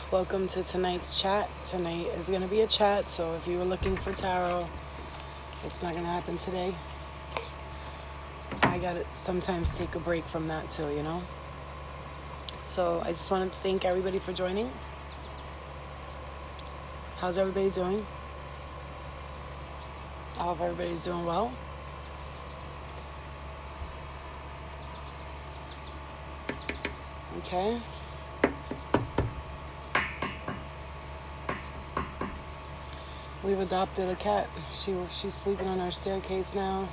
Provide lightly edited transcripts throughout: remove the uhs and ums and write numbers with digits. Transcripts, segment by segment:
Welcome to tonight's chat. Tonight is going to be a chat, so if you were looking for tarot, it's not going to happen today. I got to sometimes take a break from that too. So I just wanted to thank everybody for joining. How's everybody doing? I hope everybody's doing well. Okay. We've adopted a cat. She's sleeping on our staircase now.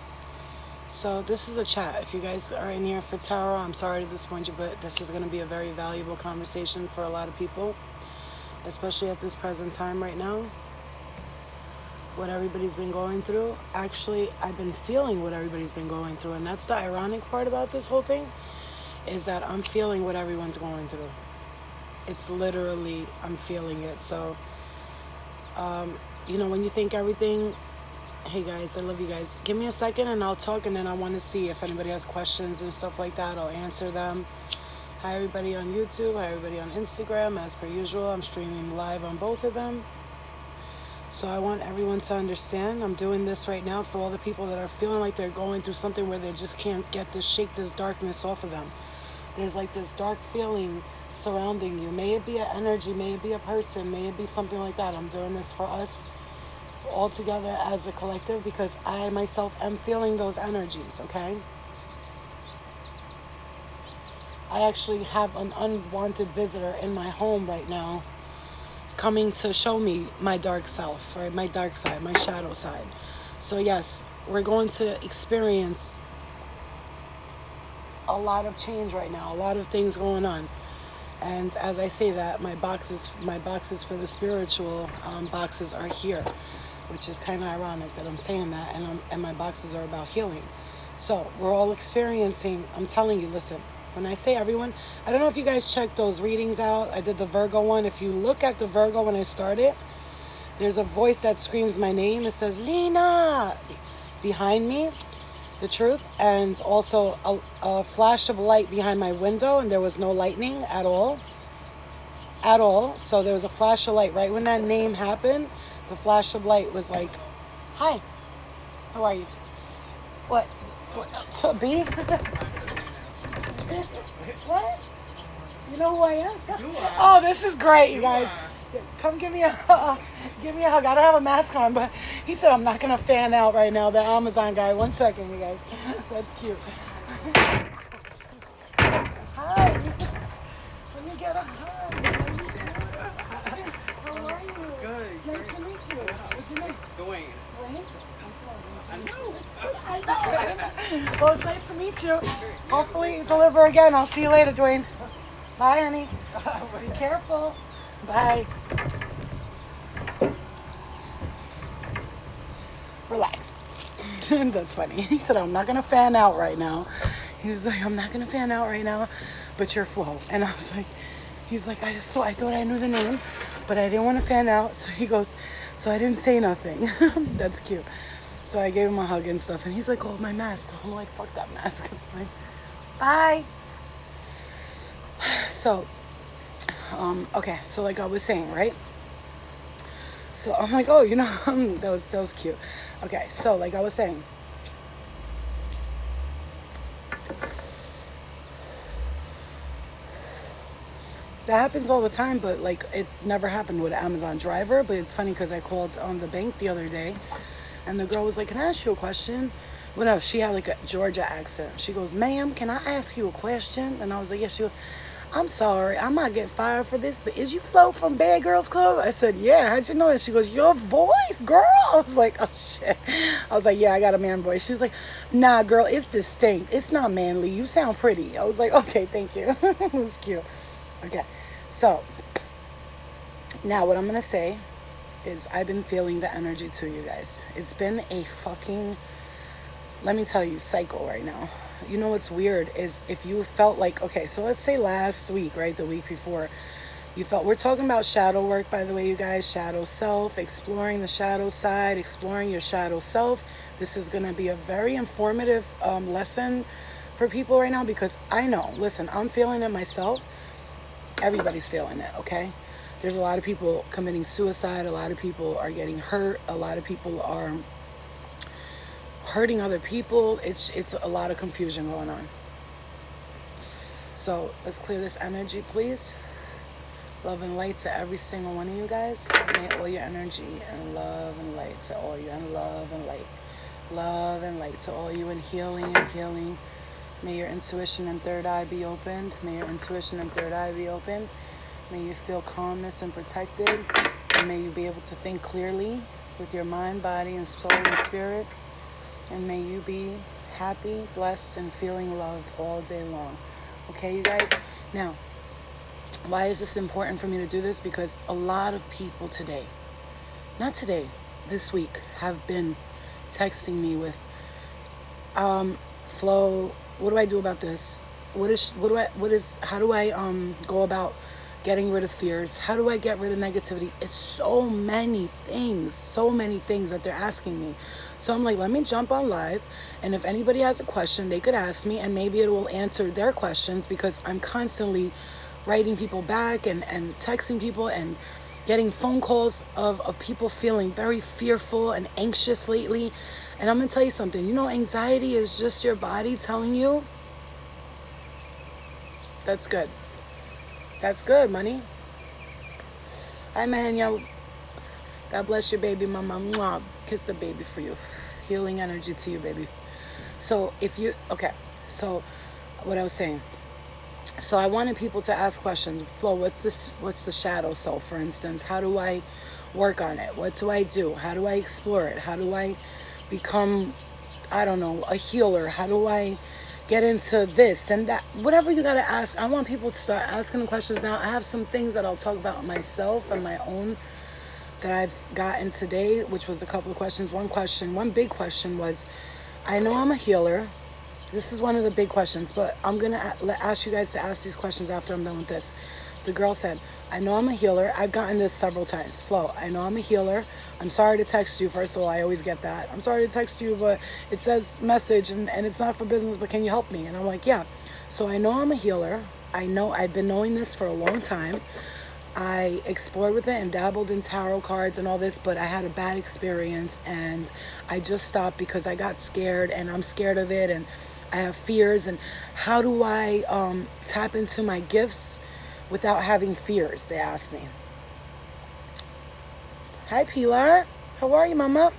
So this is a chat. If you guys are in here for tarot, I'm sorry to disappoint you, but this is going to be a very valuable conversation for a lot of people, especially at this present time right now. What everybody's been going through. Actually, I've been feeling what everybody's been going through, and that's the ironic part about this whole thing, is that I'm feeling what everyone's going through. It's literally, I'm feeling it. So, when you think everything, hey guys, I love you guys. Give me a second and I'll talk, and then I want to see if anybody has questions and stuff like that. I'll answer them. Hi everybody on YouTube. Hi everybody on Instagram. As per usual, I'm streaming live on both of them. So I want everyone to understand I'm doing this right now for all the people that are feeling like they're going through something where they just can't shake this darkness off of them. There's like this dark feeling surrounding you. May it be an energy, may it be a person, may it be something like that. I'm doing this for us all together as a collective because I myself am feeling those energies, okay? I actually have an unwanted visitor in my home right now coming to show me my dark self, right? My dark side, my shadow side. So yes, we're going to experience a lot of change right now, a lot of things going on. And as I say that, my boxes for the spiritual boxes are here, which is kind of ironic that I'm saying that, and my boxes are about healing. So we're all experiencing, I'm telling you, listen, when I say everyone, I don't know if you guys checked those readings out. I did the Virgo one. If you look at the Virgo when I started, there's a voice that screams my name. It says, Lena, behind me, the truth, and also a flash of light behind my window, and there was no lightning at all. So there was a flash of light. Right when that name happened, the flash of light was like, hi, how are you? What? To be? What? You know who I am? Oh, this is great, you guys. Come give me a hug. I don't have a mask on, but he said I'm not going to fan out right now. The Amazon guy. 1 second, you guys. That's cute. Hi. Let me get a hug. How are you? Good. Nice to meet you. What's your name? Dwayne. Dwayne? I know. Well, it's nice to meet you. Hopefully you deliver again. I'll see you later, Dwayne. Bye, honey. Be careful. Bye. Relax. That's funny. He said, I'm not going to fan out right now. He's like, I'm not going to fan out right now, but your flow. And I was like, he's like, I thought I knew the name, but I didn't want to fan out. So he goes, so I didn't say nothing. That's cute. So I gave him a hug and stuff. And he's like, oh, my mask. I'm like, fuck that mask. I'm like, bye. So, okay. So like I was saying, right? So I'm like, oh, that was cute. Okay, so like I was saying, that happens all the time, but like it never happened with an Amazon driver. But it's funny because I called on the bank the other day, and the girl was like, can I ask you a question? Well, no, she had like a Georgia accent. She goes, ma'am, can I ask you a question? And I was like, yes. She goes, I'm sorry, I might get fired for this, but is you Flo from Bad Girls Club? I said, yeah, how'd you know that? She goes, your voice, girl. I was like, oh, shit. I was like, yeah, I got a man voice. She was like, nah, girl, it's distinct. It's not manly. You sound pretty. I was like, okay, thank you. It was cute. Okay, so now what I'm going to say is I've been feeling the energy too, you guys. It's been a fucking, let me tell you, cycle right now. You know what's weird is if you felt like, okay, so let's say last week, right, the week before, you felt, we're talking about shadow work, by the way, you guys, shadow self, exploring the shadow side, exploring your shadow self. This is going to be a very informative lesson for people right now because I know, listen, I'm feeling it myself. Everybody's feeling it, okay? There's a lot of people committing suicide. A lot of people are getting hurt. A lot of people are hurting other people. It's a lot of confusion going on. So let's clear this energy, please. Love and light to every single one of you guys. May all your energy and love and light to all you, and love and light. Love and light to all you, and healing and healing. May your intuition and third eye be opened. May your intuition and third eye be opened. May you feel calmness and protected. And may you be able to think clearly with your mind, body, and soul and spirit. And may you be happy, blessed, and feeling loved all day long. Okay, you guys? Now, why is this important for me to do this? Because a lot of people today, not today, this week, have been texting me with, Flo, what do I do about this? How do I go about getting rid of fears? How do I get rid of negativity? It's so many things that they're asking me. So I'm like, let me jump on live, and if anybody has a question, they could ask me, and maybe it will answer their questions, because I'm constantly writing people back and texting people and getting phone calls of people feeling very fearful and anxious lately. And I'm going to tell you something. You know, anxiety is just your body telling you. That's good. That's good, money. Hi, man. Yo. God bless your baby, mama. Mwah. Kiss the baby for you. Healing energy to you, baby. So so what I was saying. So I wanted people to ask questions. Flo, what's the shadow self, for instance? How do I work on it? What do I do? How do I explore it? How do I become, I don't know, a healer? How do I get into this and that? Whatever you got to ask. I want people to start asking the questions now. I have some things that I'll talk about myself and my own that I've gotten today, which was a couple of questions. One big question was, I know I'm a healer. This is one of the big questions, but I'm going to ask you guys to ask these questions after I'm done with this. The girl said, I know I'm a healer. I've gotten this several times. Flo, I know I'm a healer. I'm sorry to text you. First of all, I always get that. I'm sorry to text you, but it says message and it's not for business, but can you help me? And I'm like, yeah. So I know I'm a healer. I know I've been knowing this for a long time. I explored with it and dabbled in tarot cards and all this, but I had a bad experience and I just stopped because I got scared, and I'm scared of it, and I have fears. And how do I tap into my gifts without having fears? They asked me. Hi, Pilar. How are you, mama?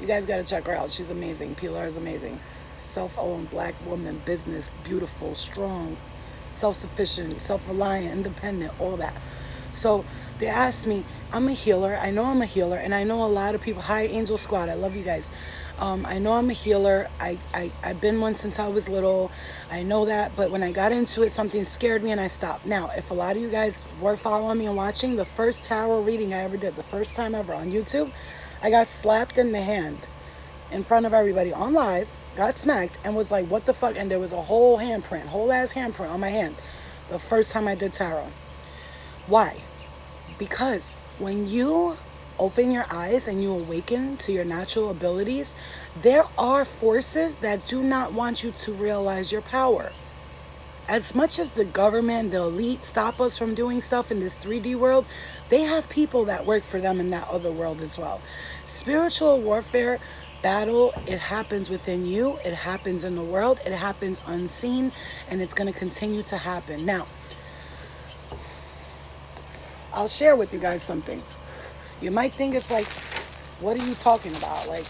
You guys got to check her out. She's amazing. Pilar is amazing. Self-owned black woman, business, beautiful, strong, self-sufficient, self-reliant, independent, all that. So they asked me, I'm a healer. I know I'm a healer, and I know a lot of people. Hi, Angel Squad. I love you guys. I know I'm a healer. I've been one since I was little. I know that. But when I got into it, something scared me and I stopped. Now, if a lot of you guys were following me and watching, the first tarot reading I ever did, the first time ever on YouTube, I got slapped in the hand in front of everybody on live, got smacked, and was like, what the fuck? And there was a whole handprint, whole ass handprint on my hand the first time I did tarot. Why? Because when you open your eyes and you awaken to your natural abilities, there are forces that do not want you to realize your power. As much as the government, the elite stop us from doing stuff in this 3D world, they have people that work for them in that other world as well. Spiritual warfare, battle, it happens within you, it happens in the world, it happens unseen, and it's going to continue to happen. Now, I'll share with you guys something. You might think it's like, what are you talking about? Like,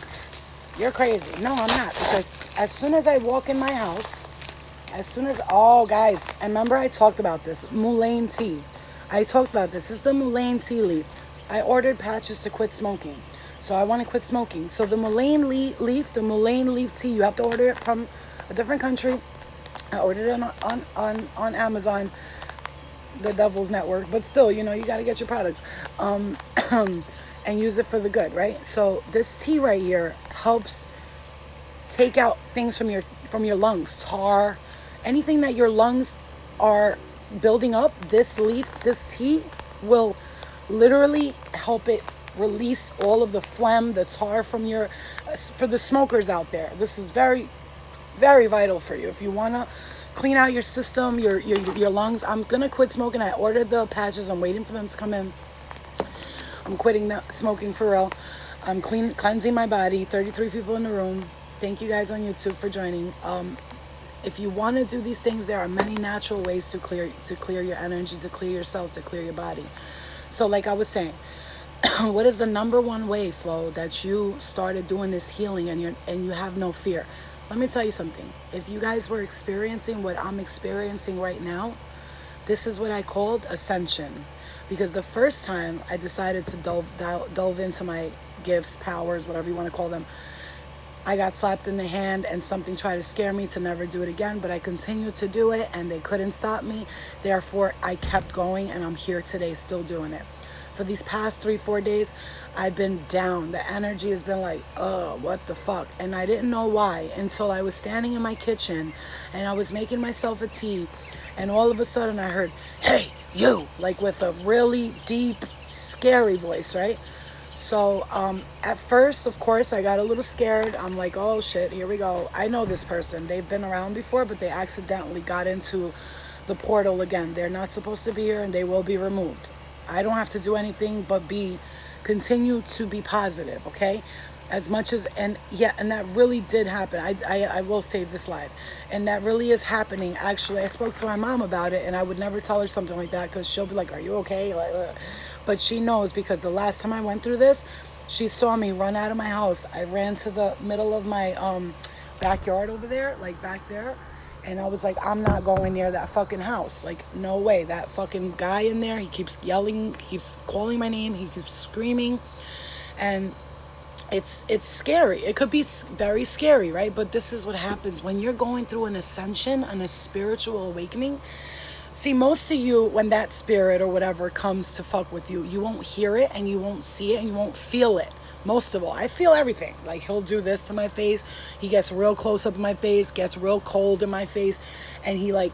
you're crazy. No, I'm not. Because as soon as I walk in my house, oh, guys, I remember I talked about this. Mullein tea. I talked about this. This is the mullein tea leaf. I ordered patches to quit smoking. So I want to quit smoking. So the mullein leaf tea, you have to order it from a different country. I ordered it on Amazon, the devil's network, but still, you know, you got to get your products and use it for the good, right? So this tea right here helps take out things from your lungs, tar, anything that your lungs are building up. This tea will literally help it release all of the phlegm, the tar from for the smokers out there. This is very, very vital for you. If you want to clean out your system, your lungs. I'm gonna quit smoking. I ordered the patches. I'm waiting for them to come in. I'm quitting smoking for real. I'm cleansing my body. 33 people in the room. Thank you guys on YouTube for joining. If you want to do these things, there are many natural ways to clear your energy, to clear yourself, to clear your body. So like I was saying, what is the number one way, Flo, that you started doing this healing and you have no fear? Let me tell you something. If you guys were experiencing what I'm experiencing right now, this is what I called ascension. Because the first time I decided to delve into my gifts, powers, whatever you want to call them, I got slapped in the hand and something tried to scare me to never do it again, but I continued to do it and they couldn't stop me. Therefore, I kept going and I'm here today still doing it. For these past 3-4 days, I've been down. The energy has been like, what the fuck? And I didn't know why until I was standing in my kitchen and I was making myself a tea, and all of a sudden I heard, "Hey, you," like with a really deep, scary voice, right? So at first, of course, I got a little scared. I'm like, oh shit, here we go. I know this person. They've been around before, but they accidentally got into the portal again. They're not supposed to be here and they will be removed. I don't have to do anything but continue to be positive, okay? As much as, and that really did happen. I will save this live. And that really is happening. Actually, I spoke to my mom about it, and I would never tell her something like that because she'll be like, "Are you okay?" But she knows, because the last time I went through this, she saw me run out of my house. I ran to the middle of my backyard over there, like back there. And I was like, I'm not going near that fucking house. Like, no way. That fucking guy in there, he keeps yelling, he keeps calling my name, he keeps screaming. And it's scary. It could be very scary, right? But this is what happens when you're going through an ascension and a spiritual awakening. See, most of you, when that spirit or whatever comes to fuck with you, you won't hear it and you won't see it and you won't feel it. Most of all, I feel everything. Like, he'll do this to my face. He gets real close up in my face, gets real cold in my face. And he like,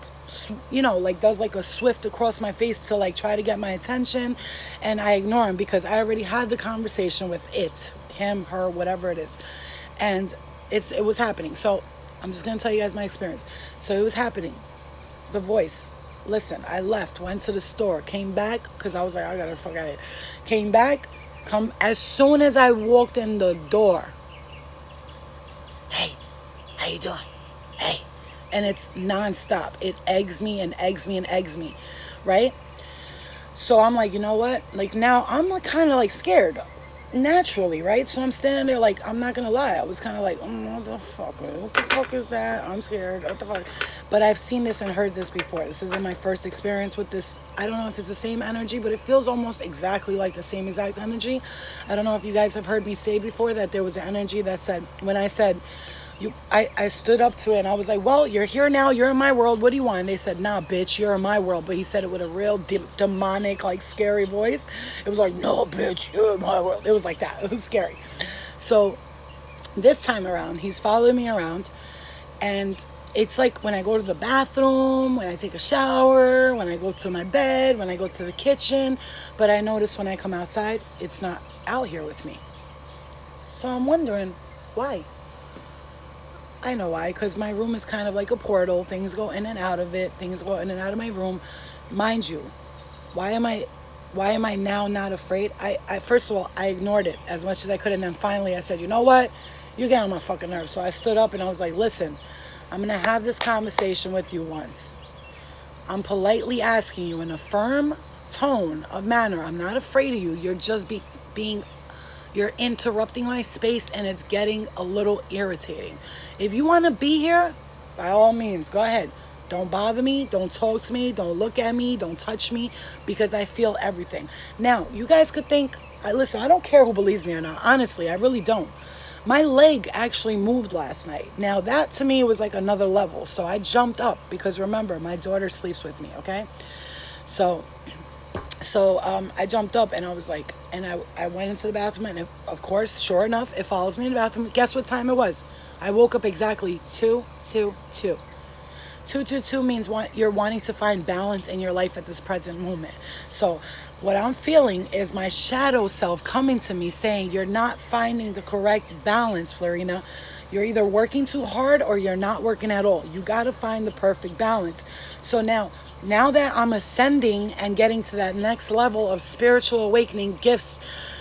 like does like a swift across my face to like try to get my attention. And I ignore him because I already had the conversation with it, him, her, whatever it is. And it was happening. So I'm just going to tell you guys my experience. So it was happening. The voice. Listen, I left, went to the store, came back because I was like, I got to fuck out of here. Came back. As soon as I walked in the door, "Hey, how you doing? Hey." And it's nonstop. It eggs me and eggs me and eggs me, right? So I'm like, you know what? Like, now I'm like kind of like scared naturally, right? So I'm standing there like, I'm not gonna lie, I was kind of like, what the fuck is that? I'm scared. What the fuck? But I've seen this and heard this before. This isn't my first experience with this. I don't know if it's the same energy, but it feels almost exactly like the same exact energy. I don't know if you guys have heard me say before that there was an energy that said, when I said, I stood up to it and I was like, well, you're here now, you're in my world, what do you want? And they said, nah, bitch, you're in my world. But he said it with a real demonic, like, scary voice. It was like, no, bitch, you're in my world. It was like that. It was scary. So this time around, he's following me around, and it's like when I go to the bathroom, when I take a shower, when I go to my bed, when I go to the kitchen. But I notice when I come outside, it's not out here with me. So I'm wondering, why? I know why, because my room is kind of like a portal. Things go in and out of it. Things go in and out of my room. Mind you, why am I now not afraid? I first of all, I ignored it as much as I could. And then finally I said, you know what? You're getting on my fucking nerves. So I stood up and I was like, listen, I'm going to have this conversation with you once. I'm politely asking you in a firm tone of manner. I'm not afraid of you. You're just you're interrupting my space and it's getting a little irritating. If you want to be here, by all means, go ahead. Don't bother me. Don't talk to me. Don't look at me. Don't touch me, because I feel everything. Now, you guys could think, listen, I don't care who believes me or not. Honestly, I really don't. My leg actually moved last night. Now, that to me was like another level. So I jumped up because, remember, my daughter sleeps with me, okay? So I jumped up and I was like, and I went into the bathroom, and of course, sure enough, it follows me in the bathroom. Guess what time it was? I woke up exactly 2:22. 222 means you're wanting to find balance in your life at this present moment. So what I'm feeling is my shadow self coming to me saying, you're not finding the correct balance, Florina. You're either working too hard or you're not working at all. You got to find the perfect balance. So now that I'm ascending and getting to that next level of spiritual awakening, gifts,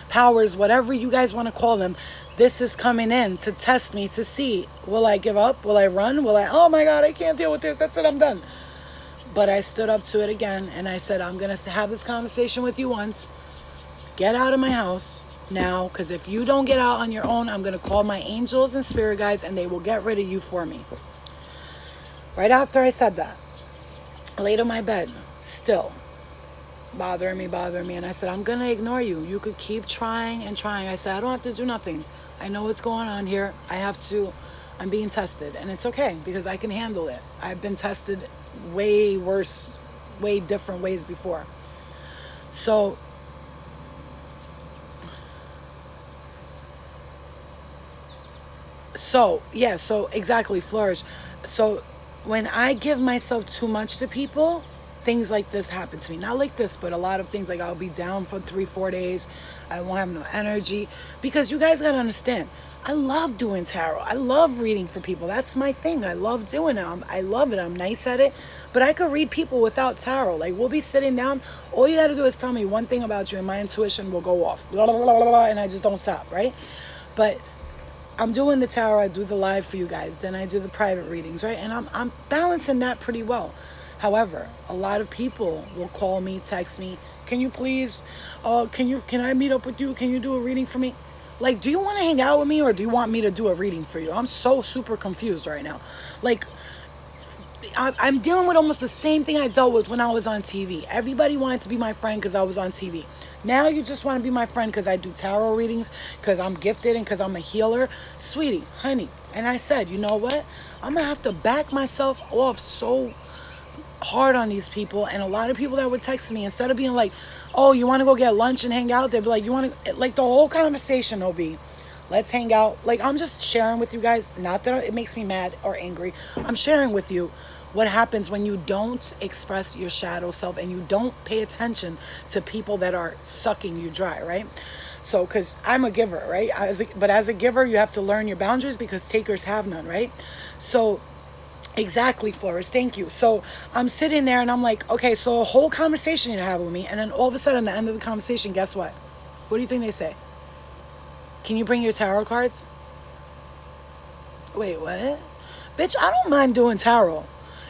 powers, whatever you guys want to call them, this is coming in to test me, to see, will I give up? Will I run? Oh my God, I can't deal with this. That's it, I'm done. But I stood up to it again and I said, I'm going to have this conversation with you once. Get out of my house now, because if you don't get out on your own, I'm going to call my angels and spirit guides and they will get rid of you for me. Right after I said that, I laid on my bed, still bothering me. And I said, I'm going to ignore you. You could keep trying and trying. I said, I don't have to do nothing. I know what's going on here. I'm being tested. And it's okay because I can handle it. I've been tested way worse, way different ways before. So exactly, flourish. So when I give myself too much to people, things like this happen to me. Not like this, but a lot of things, like I'll be down for 3-4 days. I won't have no energy. Because you guys gotta understand, I love doing tarot. I love reading for people. That's my thing. I love doing it. I love it. I'm nice at it. But I could read people without tarot. Like, we'll be sitting down. All you gotta do is tell me one thing about you and my intuition will go off. Blah, blah, blah, blah, blah, and I just don't stop, right? But I'm doing the tarot, I do the live for you guys, then I do the private readings, right? And I'm balancing that pretty well. However, a lot of people will call me, text me, can you please, can I meet up with you? Can you do a reading for me? Like, do you want to hang out with me or do you want me to do a reading for you? I'm so super confused right now. Like, I'm dealing with almost the same thing I dealt with when I was on TV. Everybody wanted to be my friend because I was on TV. Now you just want to be my friend because I do tarot readings, because I'm gifted and because I'm a healer. Sweetie, honey. And I said, you know what? I'm going to have to back myself off so hard on these people. And a lot of people that would text me, instead of being like, oh, you want to go get lunch and hang out? They'd be like, you want to, like, the whole conversation will be, let's hang out. Like, I'm just sharing with you guys. Not that it makes me mad or angry. I'm sharing with you what happens when you don't express your shadow self and you don't pay attention to people that are sucking you dry, right? So, because I'm a giver, right? But as a giver, you have to learn your boundaries because takers have none, right? So, exactly, Flores, thank you. So, I'm sitting there and I'm like, okay, so a whole conversation you have with me, and then all of a sudden, at the end of the conversation, guess what? What do you think they say? Can you bring your tarot cards? Wait, what? Bitch, I don't mind doing tarot.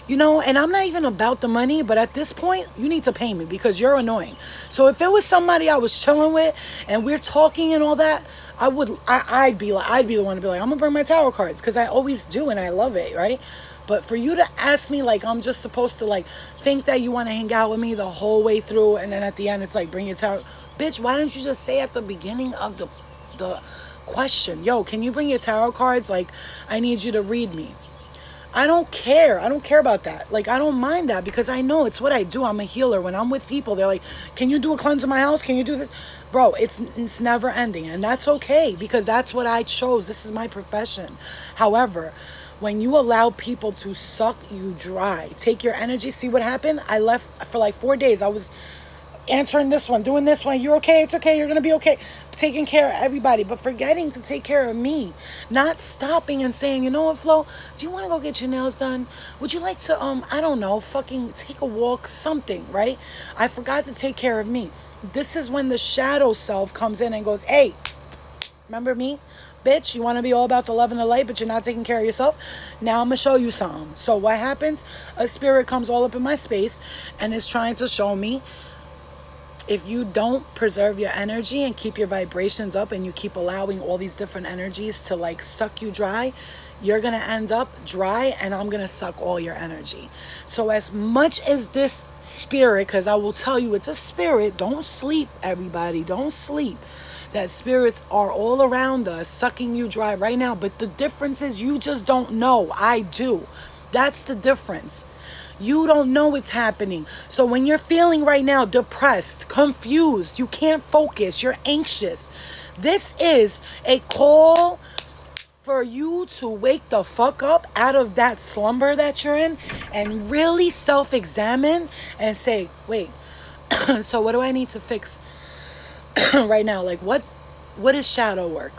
You know, and I'm not even about the money, but at this point, you need to pay me because you're annoying. So if it was somebody I was chilling with and we're talking and all that, I'd be the one to be like, I'm gonna bring my tarot cards because I always do and I love it, right? But for you to ask me like I'm just supposed to like think that you want to hang out with me the whole way through, and then at the end it's like, bring your tarot, bitch. Why didn't you just say at the beginning of the question, yo, can you bring your tarot cards? Like, I need you to read me. I don't care. I don't care about that. Like, I don't mind that because I know it's what I do. I'm a healer. When I'm with people, they're like, can you do a cleanse in my house? Can you do this? Bro, it's never ending. And that's okay because that's what I chose. This is my profession. However, when you allow people to suck you dry, take your energy, see what happened? I left for like 4 days. I was answering this one, doing this one. You're okay. It's okay. You're going to be okay. Taking care of everybody, but forgetting to take care of me. Not stopping and saying, you know what, Flo, do you want to go get your nails done? Would you like to, I don't know, fucking take a walk, something, right? I forgot to take care of me. This is when the shadow self comes in and goes, hey, remember me? Bitch, you want to be all about the love and the light, but you're not taking care of yourself? Now I'm going to show you something. So what happens? A spirit comes all up in my space and is trying to show me, if you don't preserve your energy and keep your vibrations up and you keep allowing all these different energies to like suck you dry, you're going to end up dry and I'm going to suck all your energy. So as much as this spirit, because I will tell you it's a spirit, don't sleep, everybody, don't sleep. That spirits are all around us sucking you dry right now. But the difference is you just don't know. I do. That's the difference. You don't know what's happening. So when you're feeling right now depressed, confused, you can't focus, you're anxious, this is a call for you to wake the fuck up out of that slumber that you're in and really self-examine and say, wait, so what do I need to fix right now? Like what is shadow work?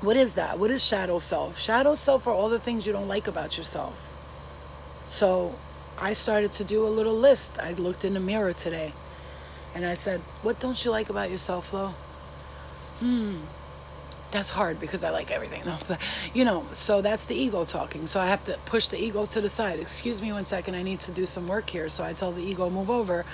What is that? What is shadow self? Shadow self are all the things you don't like about yourself. So I started to do a little list. I looked in the mirror today and I said, what don't you like about yourself, Flo? That's hard because I like everything. No, but so that's the ego talking. So I have to push the ego to the side. Excuse me 1 second, I need to do some work here. So I tell the ego, move over.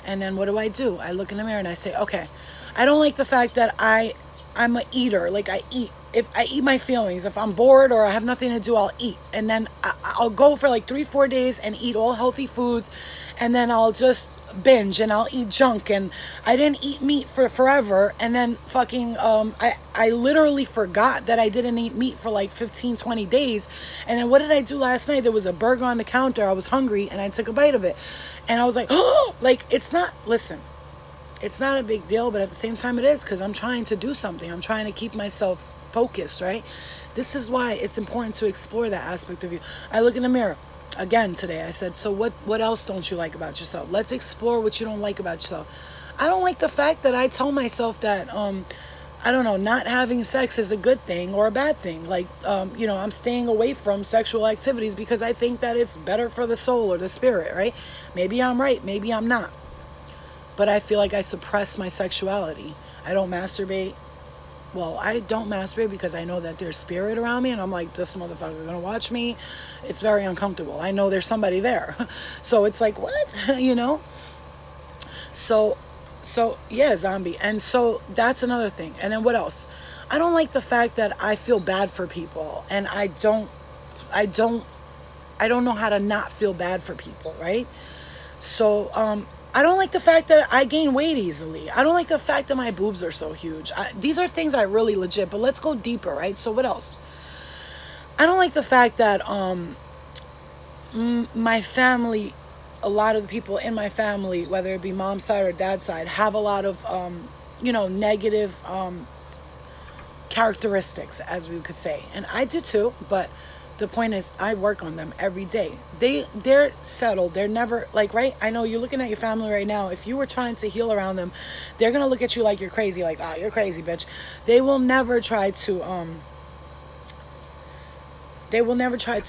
And then what do? I look in the mirror and I say, okay, I don't like the fact that I'm a eater. Like I eat. If I eat my feelings, if I'm bored or I have nothing to do, I'll eat. And then I'll go for like 3-4 days and eat all healthy foods. And then I'll just binge and I'll eat junk. And I didn't eat meat for forever. And then fucking, I literally forgot that I didn't eat meat for like 15-20 days. And then what did I do last night? There was a burger on the counter. I was hungry and I took a bite of it. And I was like, oh, like it's not, listen. It's not a big deal, but at the same time it is, because I'm trying to do something. I'm trying to keep myself focused, right? This is why it's important to explore that aspect of you. I look in the mirror again today. I said, so what else don't you like about yourself? Let's explore what you don't like about yourself. I don't like the fact that I tell myself that I don't know, not having sex is a good thing or a bad thing. Like, I'm staying away from sexual activities because I think that it's better for the soul or the spirit, right? Maybe I'm right, maybe I'm not. But I feel like I suppress my sexuality. I don't masturbate. Well, I don't masturbate because I know that there's spirit around me, and I'm like, this motherfucker gonna watch me. It's very uncomfortable. I know there's somebody there. So it's like, what? So yeah, zombie. And so that's another thing. And then what else? I don't like the fact that I feel bad for people, and I don't know how to not feel bad for people, right? So, I don't like the fact that I gain weight easily. I don't like the fact that my boobs are so huge. These are things I really legit, but let's go deeper, right? So what else? I don't like the fact that my family, a lot of the people in my family, whether it be mom's side or dad's side, have a lot of, negative characteristics, as we could say. And I do too, but the point is I work on them every day. They're settled. They're never like, right? I know you're looking at your family right now. If you were trying to heal around them, they're going to look at you like you're crazy, like, oh, you're crazy, bitch. They will never try to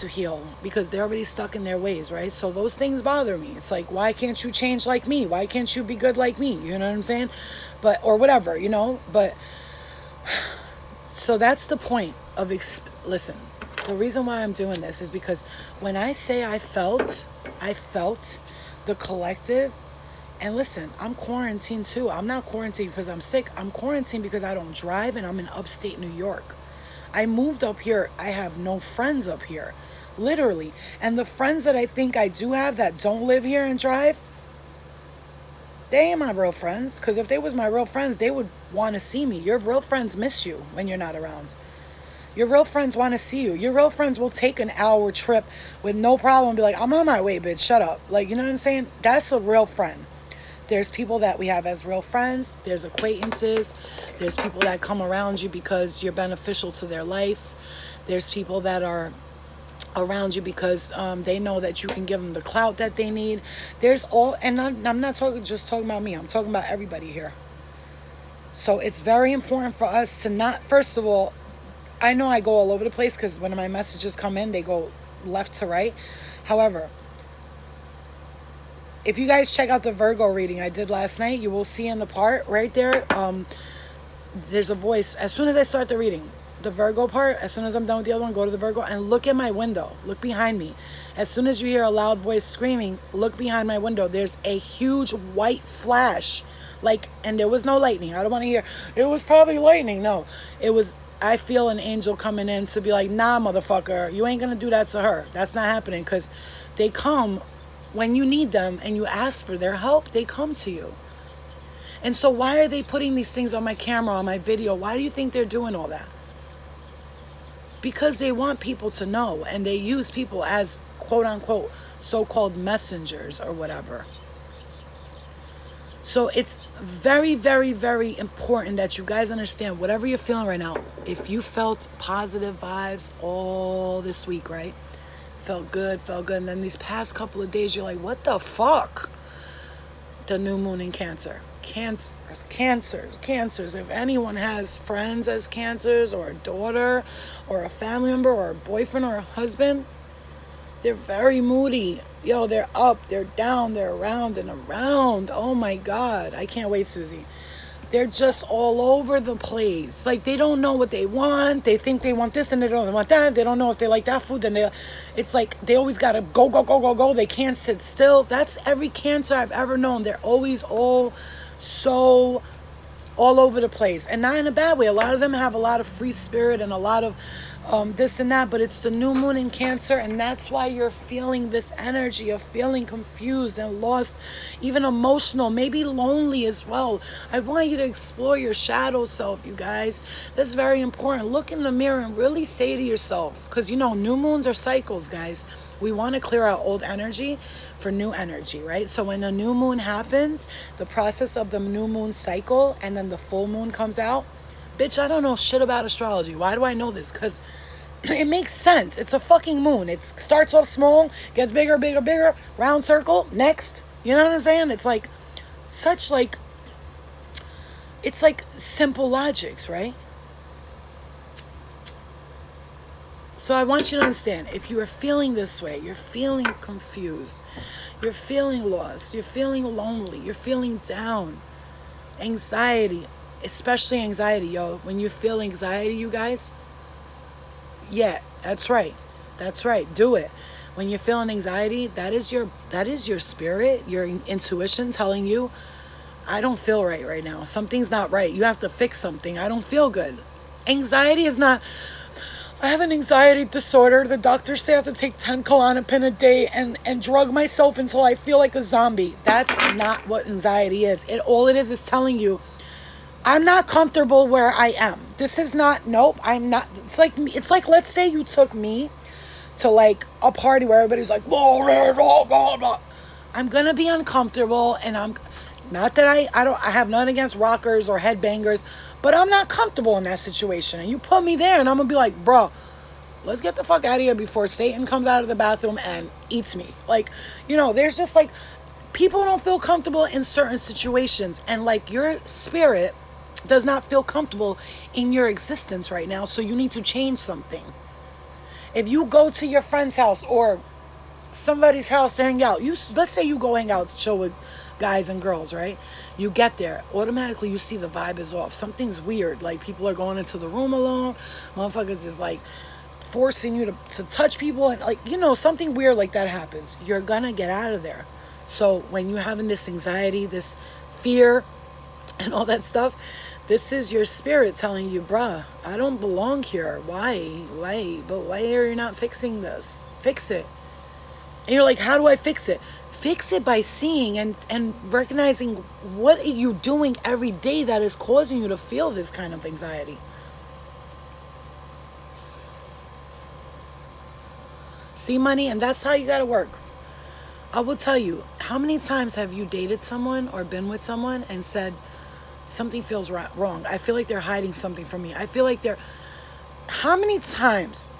heal because they're already stuck in their ways, right? So those things bother me. It's like, why can't you change like me? Why can't you be good like me? You know what I'm saying? Or whatever, but so that's the point of listen. The reason why I'm doing this is because when I say I felt the collective, and listen, I'm quarantined too. I'm not quarantined because I'm sick. I'm quarantined because I don't drive and I'm in upstate New York. I moved up here. I have no friends up here, literally. And the friends that I think I do have that don't live here and drive, they ain't my real friends. Because if they was my real friends, they would want to see me. Your real friends miss you when you're not around. Your real friends want to see you. Your real friends will take an hour trip with no problem and be like, I'm on my way, bitch, shut up. Like, you know what I'm saying? That's a real friend. There's people that we have as real friends. There's acquaintances. There's people that come around you because you're beneficial to their life. There's people that are around you because they know that you can give them the clout that they need. There's all, and I'm not just talking about me. I'm talking about everybody here. So it's very important for us to not, first of all, I know I go all over the place because when my messages come in, they go left to right. However, if you guys check out the Virgo reading I did last night, you will see in the part right there, there's a voice. As soon as I start the reading, the Virgo part, as soon as I'm done with the other one, go to the Virgo and look at my window. Look behind me. As soon as you hear a loud voice screaming, look behind my window. There's a huge white flash. And there was no lightning. I don't want to hear, it was probably lightning. No, it was... I feel an angel coming in to be like, nah, motherfucker, you ain't going to do that to her. That's not happening, because they come when you need them and you ask for their help, they come to you. And so why are they putting these things on my camera, on my video? Why do you think they're doing all that? Because they want people to know, and they use people as quote unquote so-called messengers or whatever. So it's very, very, very important that you guys understand whatever you're feeling right now. If you felt positive vibes all this week, right? Felt good. And then these past couple of days, you're like, what the fuck? The new moon in Cancer. Cancers. If anyone has friends as Cancers, or a daughter, or a family member, or a boyfriend, or a husband, they're very moody. Yo, they're up, they're down, they're around and around. Oh my God. I can't wait, Susie. They're just all over the place. Like, they don't know what they want. They think they want this and they don't want that. They don't know if they like that food. Then it's like they always got to go, go, go, go, go. They can't sit still. That's every Cancer I've ever known. They're always all over the place, and not in a bad way. A lot of them have a lot of free spirit and a lot of this and that, but it's the new moon in Cancer, and that's why you're feeling this energy of feeling confused and lost, even emotional, maybe lonely as well. I want you to explore your shadow self, you guys. That's very important. Look in the mirror and really say to yourself, because new moons are cycles, guys. We want to clear out old energy for new energy, right? So when a new moon happens, the process of the new moon cycle, and then the full moon comes out. Bitch, I don't know shit about astrology. Why do I know this? Because it makes sense. It's a fucking moon. It starts off small, gets bigger, bigger, bigger, round circle, next. You know what I'm saying? It's like it's like simple logics, right? So I want you to understand, if you are feeling this way, you're feeling confused, you're feeling lost, you're feeling lonely, you're feeling down, anxiety, especially anxiety, yo. When you feel anxiety, you guys, yeah, that's right. That's right. Do it. When you're feeling anxiety, that is your spirit, your intuition telling you, I don't feel right now. Something's not right. You have to fix something. I don't feel good. Anxiety is not, I have an anxiety disorder. The doctors say I have to take 10 Klonopin a day and drug myself until I feel like a zombie. That's not what anxiety is. All it is telling you, I'm not comfortable where I am. This is not, nope, I'm not. It's like, let's say you took me to like a party where everybody's like, blah, blah, blah, blah. I'm going to be uncomfortable, and I'm not that I have nothing against rockers or headbangers, but I'm not comfortable in that situation. And you put me there, and I'm going to be like, bro, let's get the fuck out of here before Satan comes out of the bathroom and eats me. Like, there's just like, people don't feel comfortable in certain situations, and like your spirit does not feel comfortable in your existence right now, so you need to change something. If you go to your friend's house or somebody's house to hang out, let's say you go hang out to chill with guys and girls, right? You get there, automatically you see the vibe is off. Something's weird. Like, people are going into the room alone. Motherfuckers is like forcing you to touch people, and like, something weird like that happens. You're gonna get out of there. So when you're having this anxiety, this fear, and all that stuff, this is your spirit telling you, bruh, I don't belong here. Why? But why are you not fixing this? Fix it. And you're like, how do I fix it? Fix it by seeing and recognizing what are you doing every day that is causing you to feel this kind of anxiety. See, money? And that's how you gotta work. I will tell you, how many times have you dated someone or been with someone and said, something feels wrong. I feel like they're hiding something from me. I feel like how many times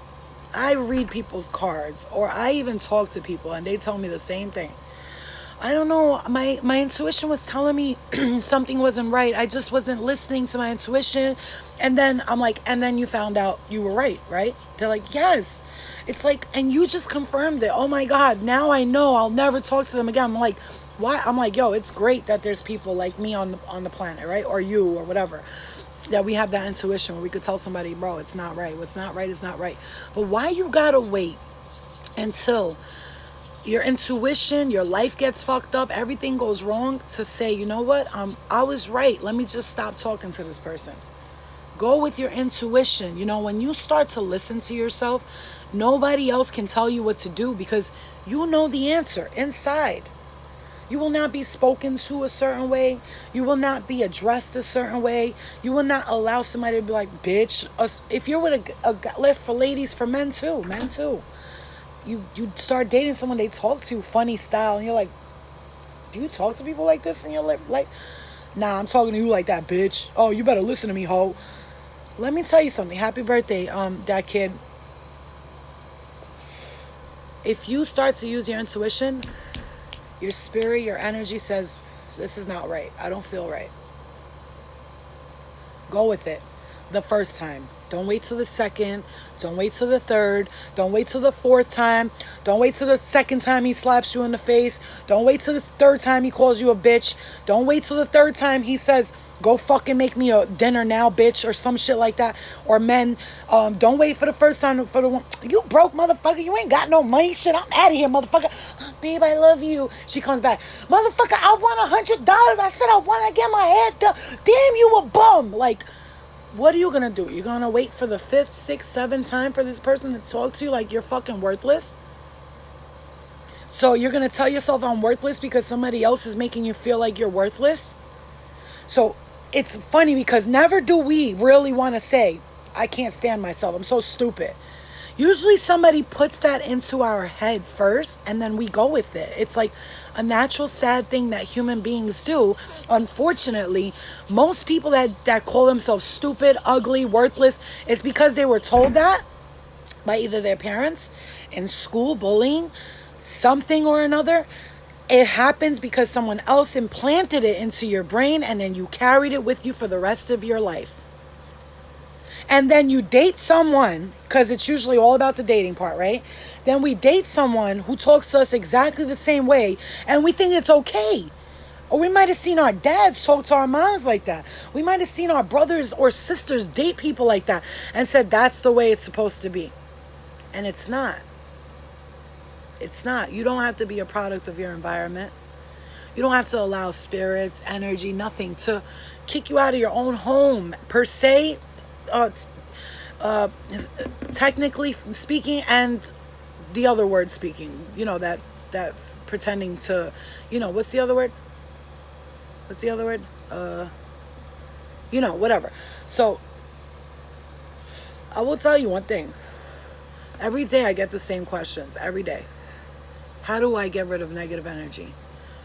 I read people's cards, or I even talk to people and they tell me the same thing. I don't know, my intuition was telling me something wasn't right. I just wasn't listening to my intuition. And then I'm like, and then you found out you were right? They're like, yes. It's like, and you just confirmed it. Oh my God, now I know I'll never talk to them again. I'm like, why? I'm like, yo, it's great that there's people like me on the planet, right? Or you, or whatever, that we have that intuition where we could tell somebody, bro, it's not right. What's not right is not right. But why you gotta wait until your intuition, your life gets fucked up, everything goes wrong, to say, you know what, I was right. Let me just stop talking to this person. Go with your intuition. When you start to listen to yourself, nobody else can tell you what to do, because you know the answer inside. You will not be spoken to a certain way. You will not be addressed a certain way. You will not allow somebody to be like, bitch. If you're with a for ladies, for men too. You start dating someone, they talk to you funny style, and you're like, do you talk to people like this in your life? Like, nah, I'm talking to you like that, bitch. Oh, you better listen to me, ho. Let me tell you something. Happy birthday, that kid. If you start to use your intuition, your spirit, your energy says, This is not right. I don't feel right. Go with it the first time. Don't wait till the second. Don't wait till the third. Don't wait till the fourth time. Don't wait till the second time he slaps you in the face. Don't wait till the third time he calls you a bitch. Don't wait till the third time he says, go fucking make me a dinner now, bitch, or some shit like that. Or men, don't wait for the first time for the one. You broke, motherfucker. You ain't got no money. Shit, I'm out of here, motherfucker. Babe, I love you. She comes back. Motherfucker, I won $100. I said I want to get my head done. Damn, you a bum. Like, what are you gonna do? You're gonna wait for the fifth, sixth, seventh time for this person to talk to you like you're fucking worthless? So you're gonna tell yourself I'm worthless because somebody else is making you feel like you're worthless? So it's funny because never do we really want to say, I can't stand myself, I'm so stupid. Usually somebody puts that into our head first and then we go with it. It's like a natural sad thing that human beings do. Unfortunately, most people that call themselves stupid, ugly, worthless, is because they were told that by either their parents, in school, bullying, something or another. It happens because someone else implanted it into your brain and then you carried it with you for the rest of your life. And then you date someone, because it's usually all about the dating part, right? Then we date someone who talks to us exactly the same way, and we think it's okay. Or we might have seen our dads talk to our moms like that. We might have seen our brothers or sisters date people like that and said that's the way it's supposed to be. And it's not. It's not. You don't have to be a product of your environment. You don't have to allow spirits, energy, nothing to kick you out of your own home, per se. Technically speaking, and the other word speaking, that pretending to, what's the other word? Whatever. So I will tell you one thing. Every day I get the same questions. Every day. How do I get rid of negative energy?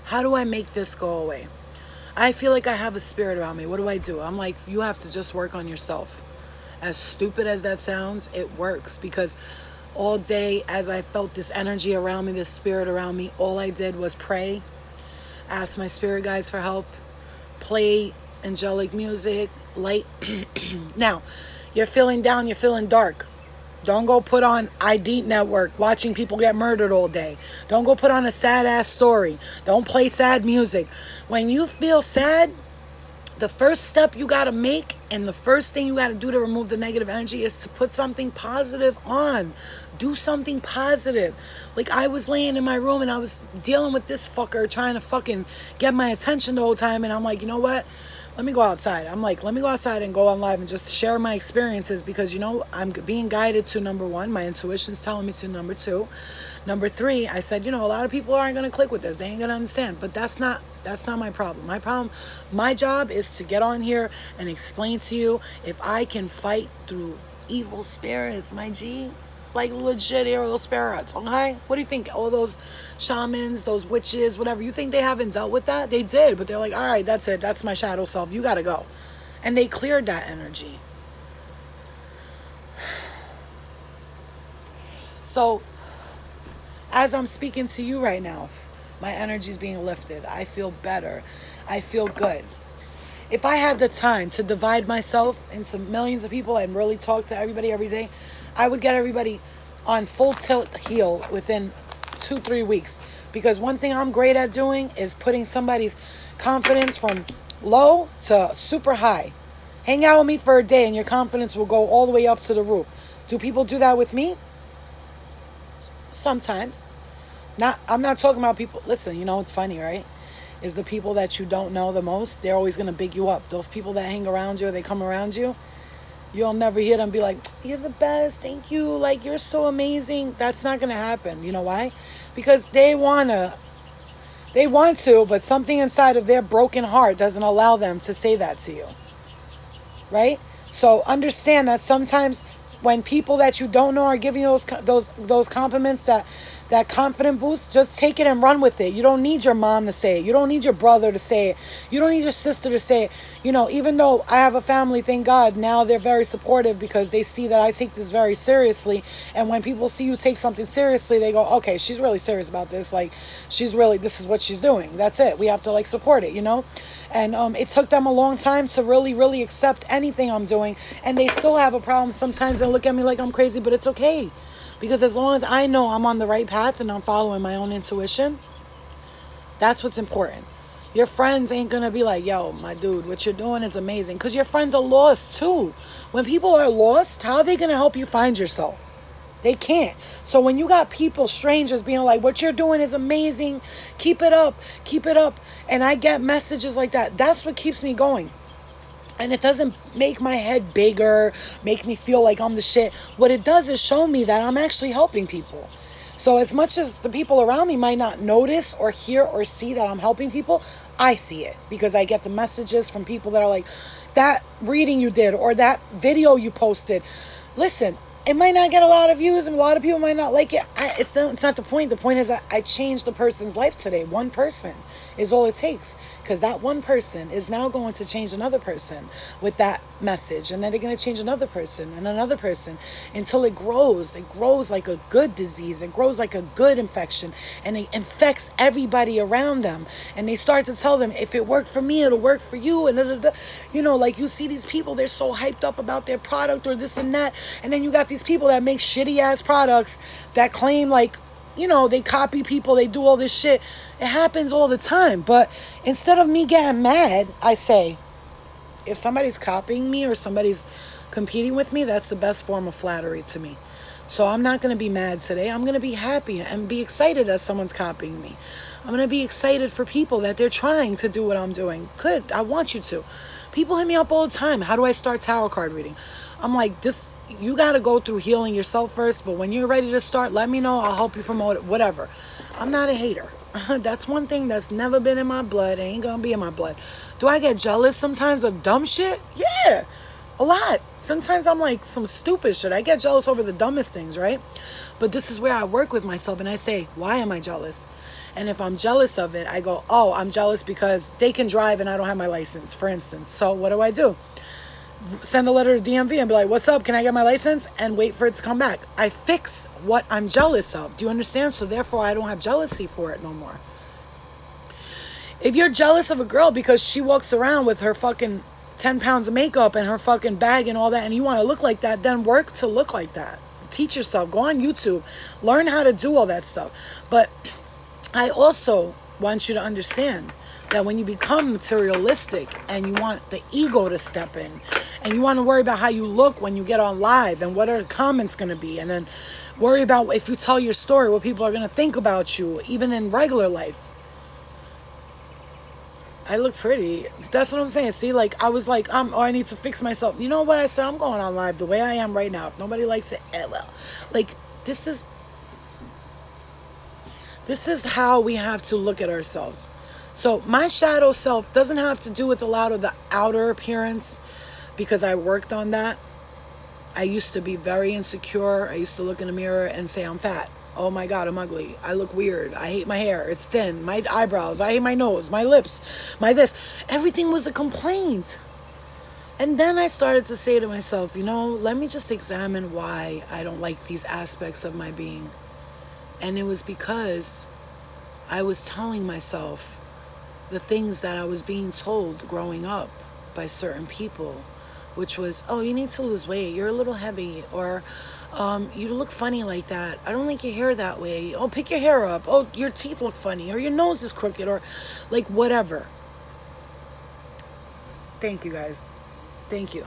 How do I make this go away? I feel like I have a spirit around me. What do? I'm like, you have to just work on yourself. As stupid as that sounds, it works, because all day as I felt this energy around me, this spirit around me, all I did was pray, ask my spirit guides for help, play angelic music, light. Now, you're feeling down, you're feeling dark. Don't go put on ID Network watching people get murdered all day. Don't go put on a sad ass story. Don't play sad music. When you feel sad, the first step you got to make and the first thing you got to do to remove the negative energy is to put something positive on. Do something positive. Like, I was laying in my room and I was dealing with this fucker trying to fucking get my attention the whole time. And I'm like, you know what? Let me go outside. I'm like, let me go outside and go on live and just share my experiences, because, I'm being guided to, number one, my intuition's telling me to, number two. Number three, I said, a lot of people aren't going to click with this. They ain't going to understand. But that's not my problem. My job is to get on here and explain to you, if I can fight through evil spirits, my G, like legit evil spirits, okay? What do you think? All those shamans, those witches, whatever, you think they haven't dealt with that? They did, but they're like, all right, that's it. That's my shadow self. You got to go. And they cleared that energy. So, as I'm speaking to you right now, my energy is being lifted. I feel better. I feel good. If I had the time to divide myself into millions of people and really talk to everybody every day, I would get everybody on full tilt heel within 2-3 weeks. Because one thing I'm great at doing is putting somebody's confidence from low to super high. Hang out with me for a day and your confidence will go all the way up to the roof. Do people do that with me? Sometimes. I'm not talking about people. Listen, it's funny, right? Is the people that you don't know the most, they're always going to big you up. Those people that hang around you or they come around you, you'll never hear them be like, you're the best, thank you, like, you're so amazing. That's not going to happen. You know why? Because they want to, but something inside of their broken heart doesn't allow them to say that to you. Right? So understand that sometimes when people that you don't know are giving you those compliments, that that confident boost, just take it and run with it. You don't need your mom to say it. You don't need your brother to say it. You don't need your sister to say it. You know, even though I have a family, thank God, now they're very supportive because they see that I take this very seriously. And when people see you take something seriously, they go, okay, she's really serious about this. Like, this is what she's doing. That's it. We have to, like, support it, you know? And it took them a long time to really, really accept anything I'm doing. And they still have a problem sometimes and look at me like I'm crazy, but it's okay. Because as long as I know I'm on the right path and I'm following my own intuition, that's what's important. Your friends ain't going to be like, yo, my dude, what you're doing is amazing. Because your friends are lost too. When people are lost, how are they going to help you find yourself? They can't. So when you got people, strangers, being like, what you're doing is amazing, keep it up, and I get messages like that, that's what keeps me going. And it doesn't make my head bigger, make me feel like I'm the shit. What it does is show me that I'm actually helping people. So as much as the people around me might not notice or hear or see that I'm helping people, I see it because I get the messages from people that are like, that reading you did or that video you posted. Listen, it might not get a lot of views and a lot of people might not like it. It's not the point. The point is that I changed the person's life today. One person is all it takes. Because that one person is now going to change another person with that message. And then they're going to change another person and another person until it grows. It grows like a good disease. It grows like a good infection. And it infects everybody around them. And they start to tell them, if it worked for me, it'll work for you. And you know, like you see these people, they're so hyped up about their product or this and that. And then you got these people that make shitty ass products that claim like, you know, they copy people, they do all this shit. It happens all the time. But instead of me getting mad, I say, if somebody's copying me or somebody's competing with me, that's the best form of flattery to me. So I'm not going to be mad today. I'm going to be happy and be excited that someone's copying me. I'm going to be excited for people that they're trying to do what I'm doing. Good. I want you to. People hit me up all the time. How do I start tarot card reading? I'm like, you got to go through healing yourself first. But when you're ready to start, let me know. I'll help you promote it, whatever. I'm not a hater. That's one thing that's never been in my blood. It ain't going to be in my blood. Do I get jealous sometimes of dumb shit? Yeah, a lot. Sometimes I'm like some stupid shit. I get jealous over the dumbest things, right? But this is where I work with myself and I say, why am I jealous? And if I'm jealous of it, I go, oh, I'm jealous because they can drive and I don't have my license, for instance. So what do? Send a letter to DMV and be like, what's up? Can I get my license? And wait for it to come back. I fix what I'm jealous of. Do you understand? So therefore, I don't have jealousy for it no more. If you're jealous of a girl because she walks around with her fucking 10 pounds of makeup and her fucking bag and all that, and you want to look like that, then work to look like that. Teach yourself. Go on YouTube. Learn how to do all that stuff. But I also want you to understand that when you become materialistic and you want the ego to step in and you want to worry about how you look when you get on live and what are the comments going to be, and then worry about if you tell your story, what people are going to think about you, even in regular life. I look pretty. That's what I'm saying. See, like, I was like, I need to fix myself. You know what I said? I'm going on live the way I am right now. If nobody likes it, well. Like, this is how we have to look at ourselves. So my shadow self doesn't have to do with a lot of the outer appearance because I worked on that. I used to be very insecure. I used to look in the mirror and say, I'm fat. Oh my God, I'm ugly. I look weird. I hate my hair. It's thin. My eyebrows. I hate my nose, my lips, my this. Everything was a complaint. And then I started to say to myself, you know, let me just examine why I don't like these aspects of my being. And it was because I was telling myself the things that I was being told growing up by certain people, which was, oh, you need to lose weight. You're a little heavy. Or you look funny like that. I don't like your hair that way. Oh, pick your hair up. Oh, your teeth look funny. Or your nose is crooked. Or like whatever. Thank you, guys. Thank you.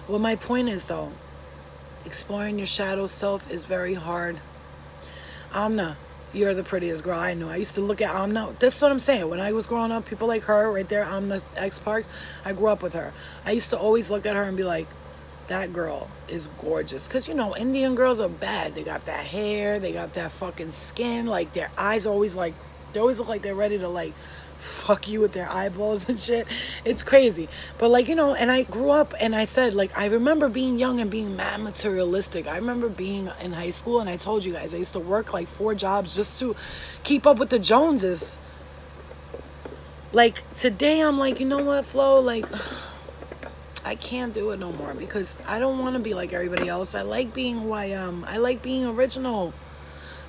Well, my point is, though, exploring your shadow self is very hard. Amna, you're the prettiest girl I know. I used to look at Amna. That's what I'm saying. When I was growing up, people like her right there, Amna X Parks, I grew up with her. I used to always look at her and be like, that girl is gorgeous. Because, you know, Indian girls are bad. They got that hair. They got that fucking skin. Like, their eyes are always like, they always look like they're ready to, like, fuck you with their eyeballs and shit. It's crazy. But like, and I grew up and I said, like, I remember being young and being mad materialistic. I remember being in high school and I told you guys I used to work like 4 jobs just to keep up with the Joneses. Like today I'm like, you know what, Flo, like I can't do it no more because I don't want to be like everybody else. I like being who I am. I like being original.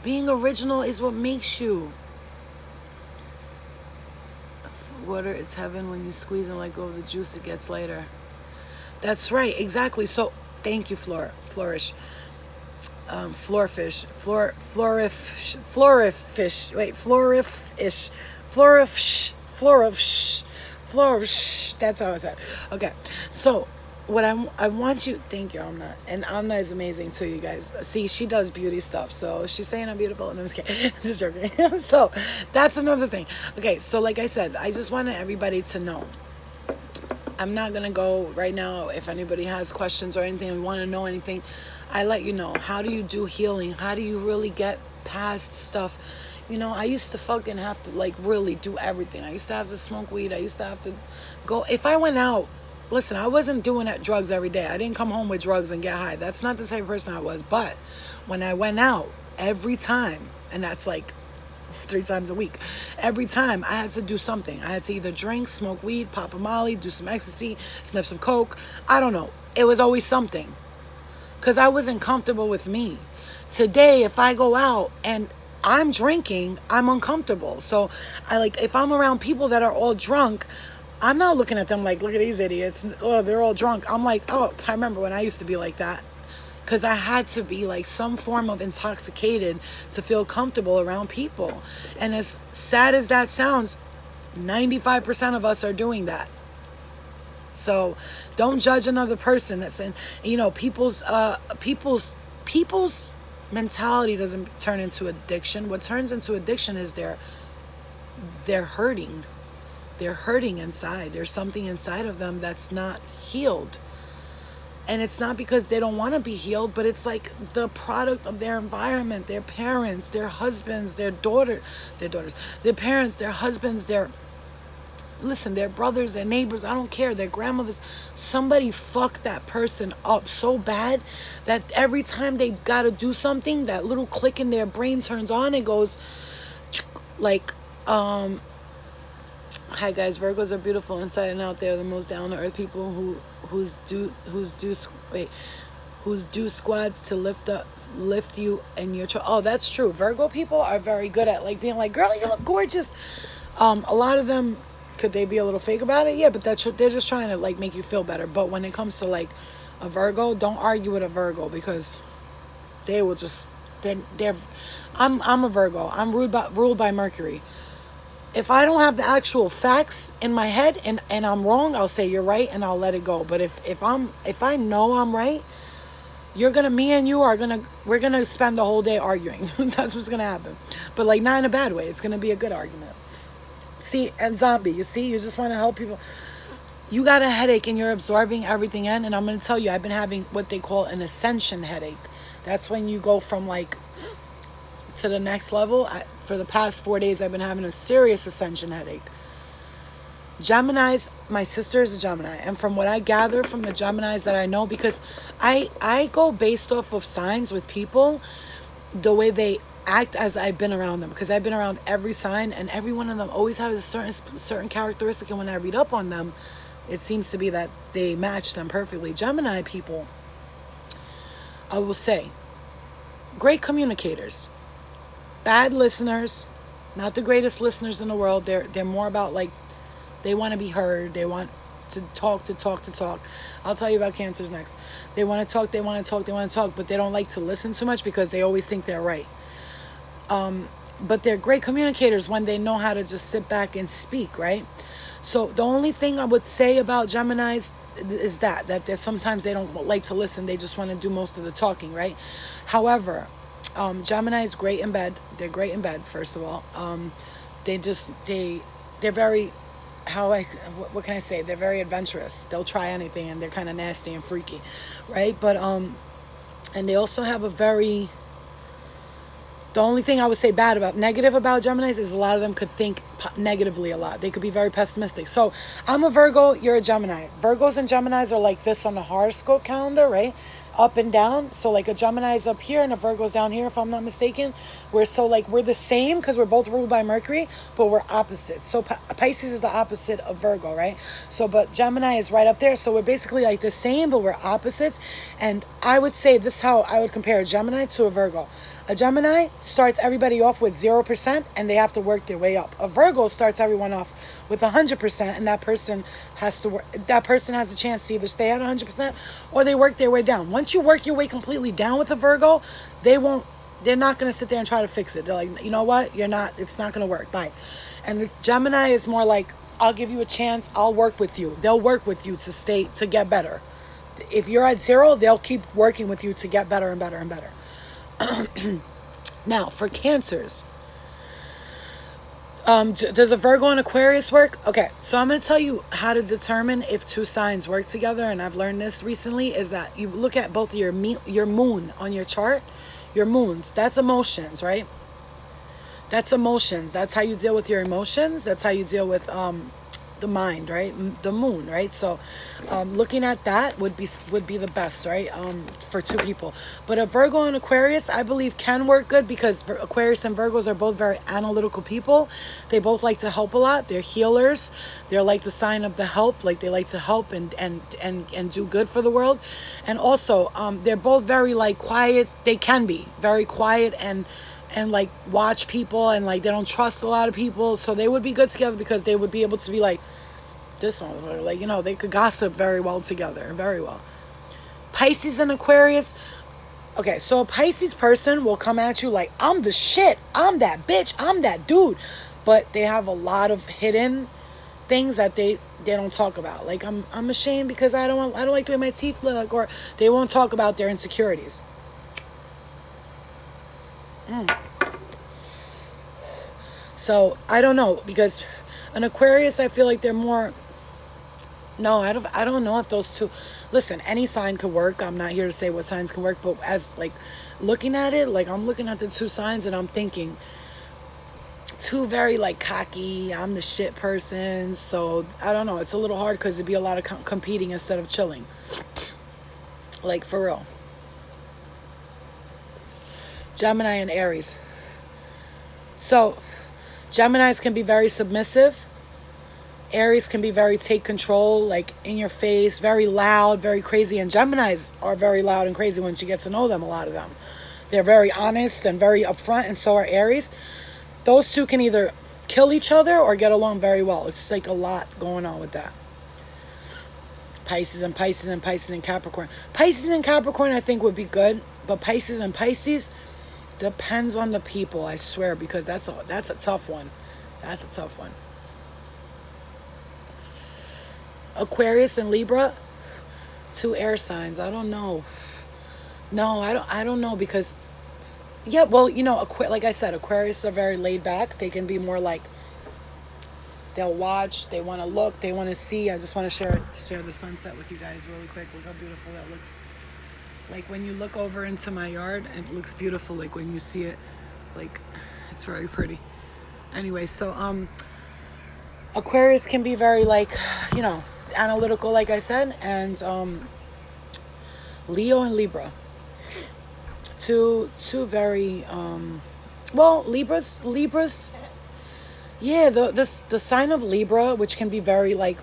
Being original is what makes you. Water, it's heaven. When you squeeze and let go of the juice, it gets lighter. That's right, exactly. So thank you, Flourish. Florifish. Florifish. Wait, Florifish. Flourish. That's how I said. Okay, so what I want you. Thank you, Amna, and Amna is amazing too. You guys see, she does beauty stuff, so she's saying I'm beautiful, and I'm just kidding. Just joking. So that's another thing. Okay, so like I said, I just wanted everybody to know. I'm not gonna go right now. If anybody has questions or anything, or want to know anything, I let you know. How do you do healing? How do you really get past stuff? I used to fucking have to like really do everything. I used to have to smoke weed. I used to have to go. If I went out, listen, I wasn't doing drugs every day. I didn't come home with drugs and get high. That's not the type of person I was. But when I went out every time, and that's like 3 times a week, every time I had to do something. I had to either drink, smoke weed, pop a molly, do some ecstasy, sniff some coke. I don't know. It was always something. Because I wasn't comfortable with me. Today, if I go out and I'm drinking, I'm uncomfortable. So if I'm around people that are all drunk, I'm not looking at them like, look at these idiots. Oh, they're all drunk. I'm like, oh, I remember when I used to be like that. Because I had to be like some form of intoxicated to feel comfortable around people. And as sad as that sounds, 95% of us are doing that. So don't judge another person. People's mentality doesn't turn into addiction. What turns into addiction is they're hurting. They're hurting inside. There's something inside of them that's not healed. And it's not because they don't want to be healed, but it's like the product of their environment, their parents, their husbands, their daughters, their parents, their husbands, their brothers, their neighbors, I don't care, their grandmothers. Somebody fucked that person up so bad that every time they gotta do something, that little click in their brain turns on and goes like, hi guys, Virgos are beautiful inside and out. They're the most down to earth people who's do squads to lift you and your oh, that's true. Virgo people are very good at like being like, girl, you look gorgeous. A lot of them, could they be a little fake about it? Yeah, but they're just trying to like make you feel better. But when it comes to like a Virgo, don't argue with a Virgo because they will just I'm a Virgo. I'm ruled by Mercury. If I don't have the actual facts in my head and I'm wrong, I'll say you're right and I'll let it go. But if I know I'm right, we're gonna spend the whole day arguing. That's what's gonna happen. But like not in a bad way. It's gonna be a good argument. See, and zombie, you just want to help people. You got a headache and you're absorbing everything in, and I'm gonna tell you, I've been having what they call an ascension headache. That's when you go from like to the next level. For the past 4 days, I've been having a serious ascension headache. Geminis, my sister is a Gemini, and from what I gather from the Geminis that I know, because I go based off of signs with people, the way they act as I've been around them, because I've been around every sign, and every one of them always has a certain characteristic, and when I read up on them, it seems to be that they match them perfectly. Gemini people, I will say, great communicators. Bad listeners, not the greatest listeners in the world. They're more about like, they want to be heard. They want to talk. I'll tell you about Cancers next. They want to talk, but they don't like to listen too much because they always think they're right. But they're great communicators when they know how to just sit back and speak, right? So the only thing I would say about Geminis is that sometimes they don't like to listen. They just want to do most of the talking, right? However, Gemini is great in bed. They're great in bed, first of all. They're very, what can I say? They're very adventurous. They'll try anything, and they're kind of nasty and freaky, right? But and they also have a very The only thing I would say negative about Geminis is a lot of them could think negatively a lot. They could be very pessimistic. So I'm a Virgo, you're a Gemini. Virgos and Geminis are like this on the horoscope calendar, right? Up and down. So like a Gemini's up here and a Virgo's down here, if I'm not mistaken. We're the same because we're both ruled by Mercury, but we're opposites. So Pisces is the opposite of Virgo, right? So but Gemini is right up there. So we're basically like the same, but we're opposites. And I would say this is how I would compare a Gemini to a Virgo. A Gemini starts everybody off with 0% and they have to work their way up. A Virgo starts everyone off with 100% and that person has to work. That person has a chance to either stay at 100% or they work their way down. Once you work your way completely down with a Virgo, they're not going to sit there and try to fix it. They're like, you know what? It's not going to work. Bye. And this Gemini is more like, I'll give you a chance. I'll work with you. They'll work with you to get better. If you're at 0, they'll keep working with you to get better and better and better. Now, for Cancers, does a Virgo and Aquarius work? Okay, so I'm going to tell you how to determine if two signs work together, and I've learned this recently, is that you look at both your moon on your chart, your moons, that's emotions, right? That's emotions. That's how you deal with your emotions. That's how you deal with the mind, right? The moon, right? So looking at that would be the best, right? For two people. But a Virgo and Aquarius, I believe, can work good because Aquarius and Virgos are both very analytical people. They both like to help a lot. They're healers. They're like the sign of the help. Like they like to help and do good for the world. And also, they're both very like quiet. They can be very quiet and like watch people and like they don't trust a lot of people, so they would be good together because they would be able to be like this one, like, you know, they could gossip very well together, very well. Pisces and Aquarius, okay, so a Pisces person will come at you like, I'm the shit, I'm that bitch, I'm that dude, but they have a lot of hidden things that they don't talk about. Like I'm ashamed because I don't like the way my teeth look, or they won't talk about their insecurities. So I don't know, because an Aquarius, I feel like they're more. No, I don't know if those two. Listen, any sign could work. I'm not here to say what signs can work, but as like looking at it, like I'm looking at the two signs and I'm thinking two very like cocky, I'm the shit person. So I don't know. It's a little hard because it'd be a lot of competing instead of chilling. Like for real. Gemini and Aries. So, Geminis can be very submissive. Aries can be very take control, like in your face, very loud, very crazy. And Geminis are very loud and crazy once you get to know them, a lot of them. They're very honest and very upfront, and so are Aries. Those two can either kill each other or get along very well. It's like a lot going on with that. Pisces and Capricorn. Pisces and Capricorn I think would be good, but Pisces and Pisces depends on the people, I swear, because that's a tough one. That's a tough one. Aquarius and Libra, two air signs. I don't know. No, I don't know because, yeah, well, you know, like I said, Aquarius are very laid back. They can be more like, they'll watch, they want to look, they want to see. I just want to share the sunset with you guys really quick. Look how beautiful that looks. Like when you look over into my yard, it looks beautiful. Like when you see it, like it's very pretty. Anyway, so Aquarius can be very like, you know, analytical, like I said, and Leo and Libra. Two very well, Libras. Yeah, the sign of Libra, which can be very like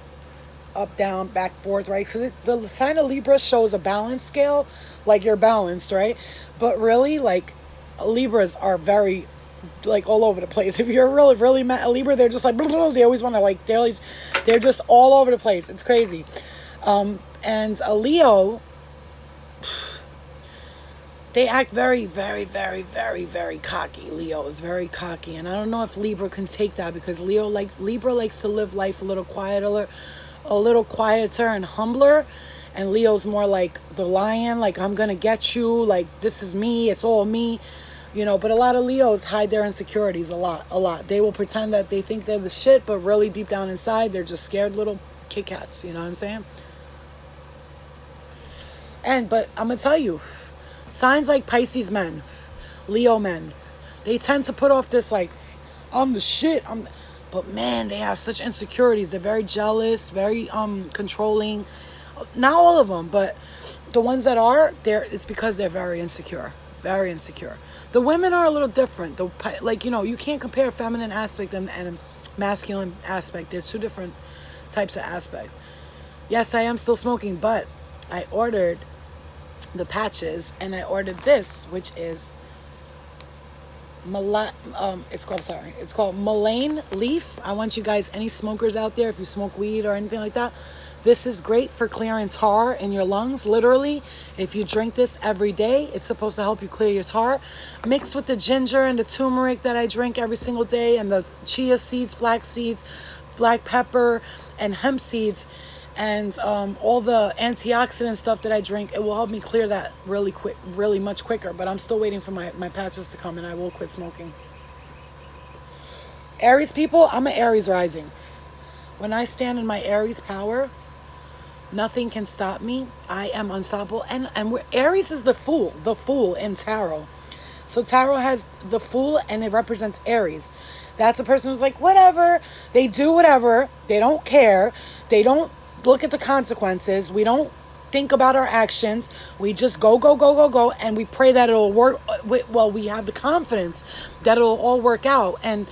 up, down, back, forth, right? So the sign of Libra shows a balance scale, like you're balanced, right? But really, like, Libras are very, like, all over the place. If you're really mad at Libra, they're just like, blah, blah, blah. They always want to, like, they're just all over the place. It's crazy. And a Leo, they act very, very, very, very, very cocky. Leo is very cocky. And I don't know if Libra can take that because Libra likes to live life a little quieter and humbler, and Leo's more like the lion, like I'm gonna get you, like this is me, it's all me, you know. But a lot of Leos hide their insecurities a lot. They will pretend that they think they're the shit, but really deep down inside they're just scared little Kit Kats, you know what I'm saying? But I'm gonna tell you, signs like Pisces men, Leo men, They tend to put off this like, I'm the shit. But man, they have such insecurities. They're very jealous, very controlling. Not all of them, but the ones that are there, it's because they're very insecure. Very insecure. The women are a little different. Like, you can't compare feminine aspect and masculine aspect. They're two different types of aspects. Yes, I am still smoking, but I ordered the patches, and I ordered this, which is it's called mullein leaf. I want you guys, any smokers out there, if you smoke weed or anything like that, this is great for clearing tar in your lungs. Literally, if you drink this every day, it's supposed to help you clear your tar. Mixed with the ginger and the turmeric that I drink every single day, and the chia seeds, flax seeds, black pepper, and hemp seeds, and all the antioxidant stuff that I drink, it will help me clear that really quick, really much quicker. But I'm still waiting for my patches to come, and I will quit smoking. Aries people, I'm an Aries rising. When I stand in my Aries power, nothing can stop me. I am unstoppable. And Aries is the fool in tarot. So tarot has the fool, and it represents Aries. That's a person who's like, whatever. They do whatever. They don't care. They don't look at the consequences. We don't think about our actions. We just go, and we pray that it'll work. Well, we have the confidence that it'll all work out. And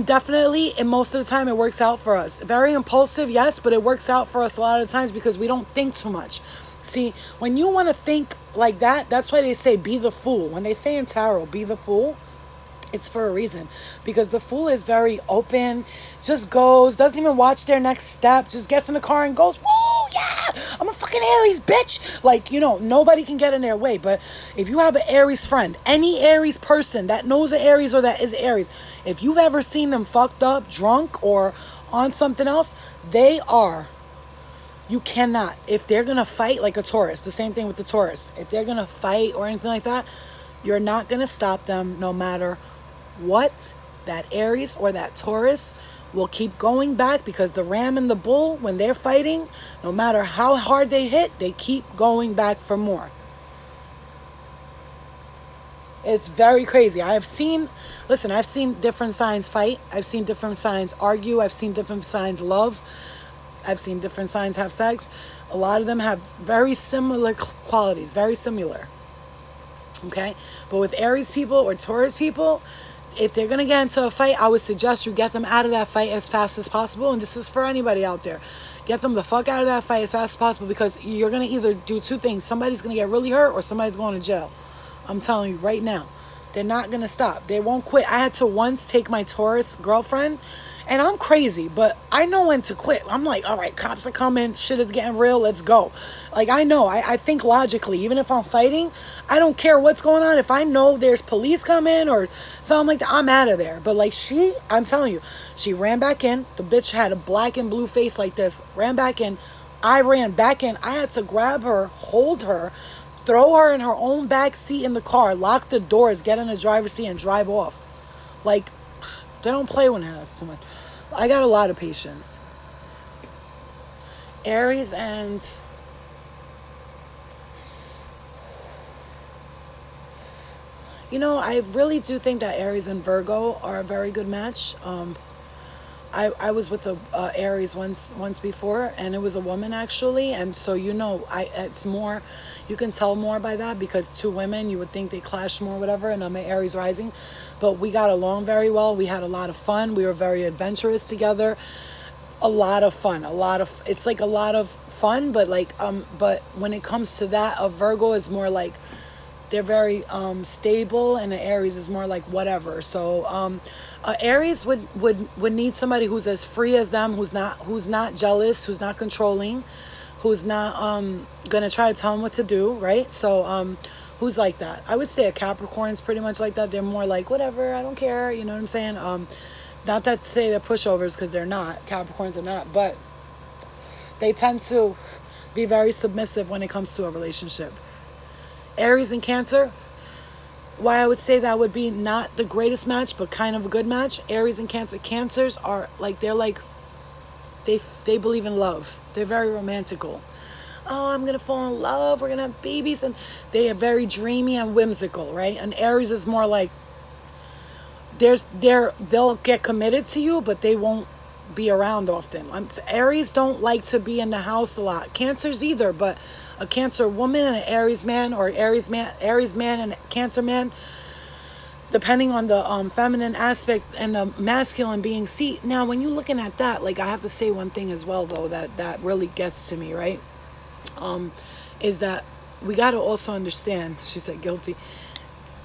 definitely, and most of the time, it works out for us. Very impulsive, yes, but it works out for us a lot of the times because we don't think too much. See, when you want to think like that, that's why they say be the fool. When they say in tarot, be the fool, it's for a reason. Because the fool is very open, just goes, doesn't even watch their next step, just gets in the car and goes, woo, yeah, I'm a fucking Aries, bitch. Like, nobody can get in their way. But if you have an Aries friend, any Aries person that knows an Aries or that is Aries, if you've ever seen them fucked up, drunk, or on something else, you cannot. If they're going to fight, like a Taurus, the same thing with the Taurus. If they're going to fight or anything like that, you're not going to stop them no matter what. That Aries or that Taurus will keep going back, because the ram and the bull, when they're fighting, no matter how hard they hit, they keep going back for more. It's very crazy. I've seen different signs fight. I've seen different signs argue. I've seen different signs love. I've seen different signs have sex. A lot of them have very similar qualities, very similar. Okay? But with Aries people or Taurus people, if they're going to get into a fight, I would suggest you get them out of that fight as fast as possible. And this is for anybody out there. Get them the fuck out of that fight as fast as possible, because you're going to either do two things. Somebody's going to get really hurt or somebody's going to jail. I'm telling you right now. They're not going to stop. They won't quit. I had to once take my Taurus girlfriend, and I'm crazy, but I know when to quit. I'm like, all right, cops are coming. Shit is getting real. Let's go. Like, I know. I think logically. Even if I'm fighting, I don't care what's going on. If I know there's police coming or something like that, I'm out of there. But like I'm telling you, she ran back in. The bitch had a black and blue face like this. Ran back in. I ran back in. I had to grab her, hold her, throw her in her own back seat in the car, lock the doors, get in the driver's seat, and drive off. Like, they don't play when it has too much. I got a lot of patience. Aries and I really do think that Aries and Virgo are a very good match. I was with a Aries once before, and it was a woman actually, and so it's more, you can tell more by that, because two women, you would think they clash more, whatever, and I'm an Aries rising, but we got along very well. We had a lot of fun. We were very adventurous together. A lot of fun. It's like a lot of fun, but but when it comes to that, a Virgo is more like, they're very stable, and an Aries is more like whatever. So Aries would need somebody who's as free as them, who's not jealous, who's not controlling, who's not gonna try to tell them what to do, right? So who's like that? I would say a Capricorn's pretty much like that. They're more like, whatever, I don't care, you know what I'm saying? Not that to say they're pushovers, because they're not. Capricorns are not, but they tend to be very submissive when it comes to a relationship. Aries and Cancer, why I would say that would be not the greatest match, but kind of a good match. Aries and Cancer. Cancers are like, they believe in love. They're very romantical. Oh, I'm going to fall in love. We're going to have babies. And they are very dreamy and whimsical, right? And Aries is more like, they'll get committed to you, but they won't be around often. Aries don't like to be in the house a lot. Cancers either, but a Cancer woman and an Aries man, or Aries man and a Cancer man, depending on the feminine aspect and the masculine being. See, now when you're looking at that, like, I have to say one thing as well, though, that really gets to me, right? Is that we got to also understand. She said guilty.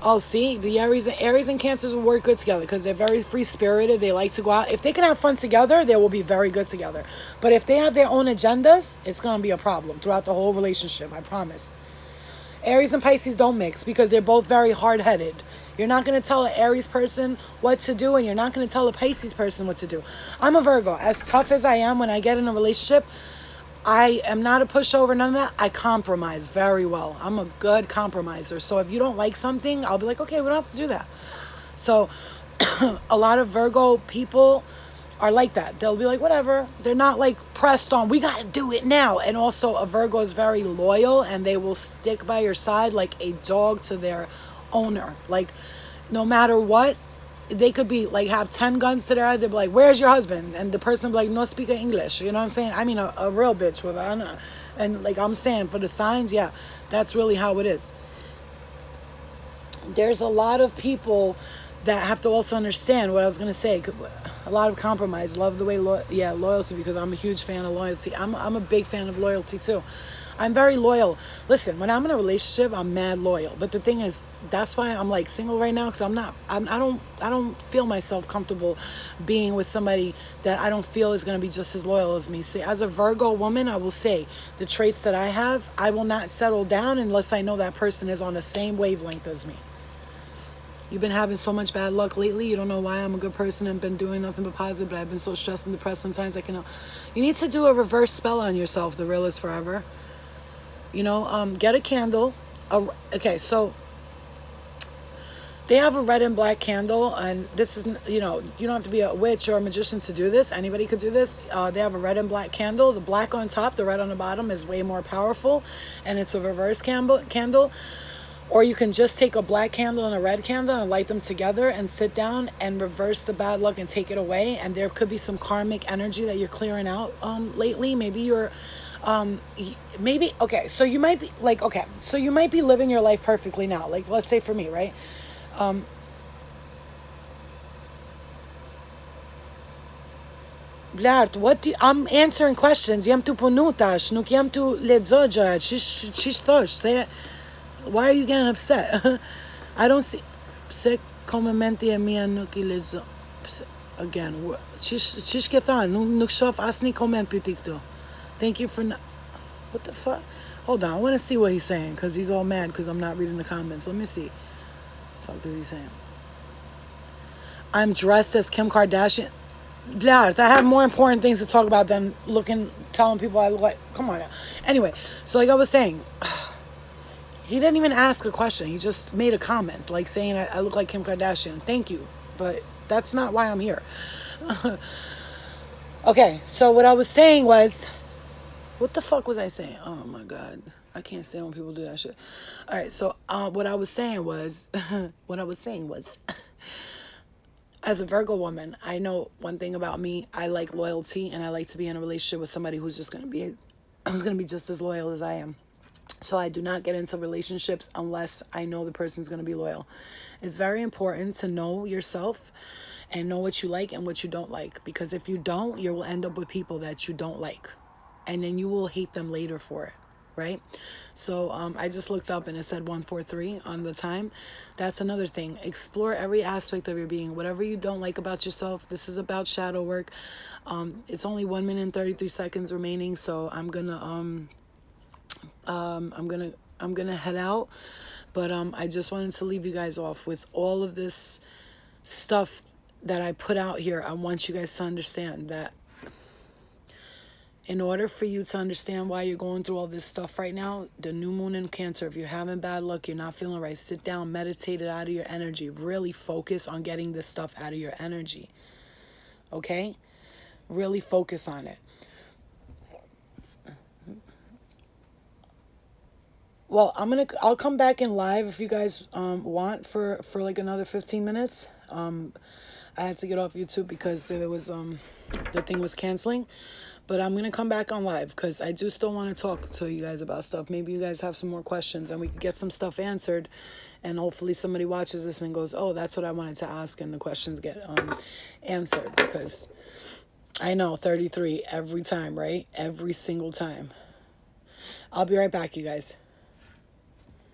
Oh, see, the Aries and Cancers will work good together because they're very free spirited. They like to go out. If they can have fun together, they will be very good together. But if they have their own agendas, it's gonna be a problem throughout the whole relationship. I promise. Aries and Pisces don't mix because they're both very hard headed. You're not gonna tell an Aries person what to do, and you're not gonna tell a Pisces person what to do. I'm a Virgo. As tough as I am when I get in a relationship, I am not a pushover, none of that. I compromise very well. I'm a good compromiser. So if you don't like something, I'll be like, okay, we don't have to do that. So a lot of Virgo people are like that. They'll be like, whatever. They're not like pressed on, we got to do it now. And also, a Virgo is very loyal and they will stick by your side like a dog to their owner. Like, no matter what, they could be like, have 10 guns to their head. They'd be like, where's your husband? And the person would be like, no speak English. You know what I'm saying? I mean, a real bitch with her. And like I'm saying, for the signs, yeah, that's really how it is. There's a lot of people that have to also understand what I was going to say. A lot of compromise. Love the way, loyalty, because I'm a huge fan of loyalty. I'm a big fan of loyalty too. I'm very loyal. Listen, when I'm in a relationship, I'm mad loyal. But the thing is, that's why I'm like single right now, because I don't feel myself comfortable being with somebody that I don't feel is going to be just as loyal as me. See, as a Virgo woman, I will say the traits that I have, I will not settle down unless I know that person is on the same wavelength as me. You've been having so much bad luck lately. You don't know why. I'm a good person and been doing nothing but positive, but I've been so stressed and depressed sometimes. You need to do a reverse spell on yourself. The real is forever. Get a candle. Okay, so they have a red and black candle, and this is, you don't have to be a witch or a magician to do this. Anybody could do this. They have a red and black candle. The black on top, the red on the bottom is way more powerful, and it's a reverse candle. Or you can just take a black candle and a red candle and light them together and sit down and reverse the bad luck and take it away. And there could be some karmic energy that you're clearing out lately. Maybe you're so you might be like, so you might be living your life perfectly now. Like, let's say for me, right? Blart, I'm answering questions. Jam tu punutash, nuk jam tu lexoja. Çish thosh? Say, why are you getting upset? I don't see. Se komenti e mia nuk I lexo. Again, çish ke thënë? Nuk shoh asnjë comment për ti këtu. Thank you for not. What the fuck? Hold on, I want to see what he's saying because he's all mad because I'm not reading the comments. Let me see. What the fuck is he saying? I'm dressed as Kim Kardashian. Blart, I have more important things to talk about than telling people I look like. Come on now. Anyway, so like I was saying, he didn't even ask a question. He just made a comment, like saying I look like Kim Kardashian. Thank you, but that's not why I'm here. Okay, so what I was saying was, what the fuck was I saying? Oh my God, I can't stand when people do that shit. All right, so what I was saying was, as a Virgo woman, I know one thing about me. I like loyalty, and I like to be in a relationship with somebody who's gonna be just as loyal as I am. So I do not get into relationships unless I know the person's going to be loyal. It's very important to know yourself and know what you like and what you don't like. Because if you don't, you will end up with people that you don't like. And then you will hate them later for it. Right? So I just looked up and it said 143 on the time. That's another thing. Explore every aspect of your being. Whatever you don't like about yourself. This is about shadow work. It's only 1 minute and 33 seconds remaining. So I'm gonna head out, but I just wanted to leave you guys off with all of this stuff that I put out here. I want you guys to understand that in order for you to understand why you're going through all this stuff right now, the new moon in Cancer, if you're having bad luck, you're not feeling right, sit down, meditate it out of your energy, really focus on getting this stuff out of your energy. Okay? Really focus on it. Well, I'll come back in live if you guys want for like another 15 minutes. I had to get off YouTube because it was the thing was canceling. But I'm gonna come back on live because I do still want to talk to you guys about stuff. Maybe you guys have some more questions and we could get some stuff answered, and hopefully somebody watches this and goes, "Oh, that's what I wanted to ask," and the questions get answered. Because I know 33 every time, right? Every single time. I'll be right back, you guys.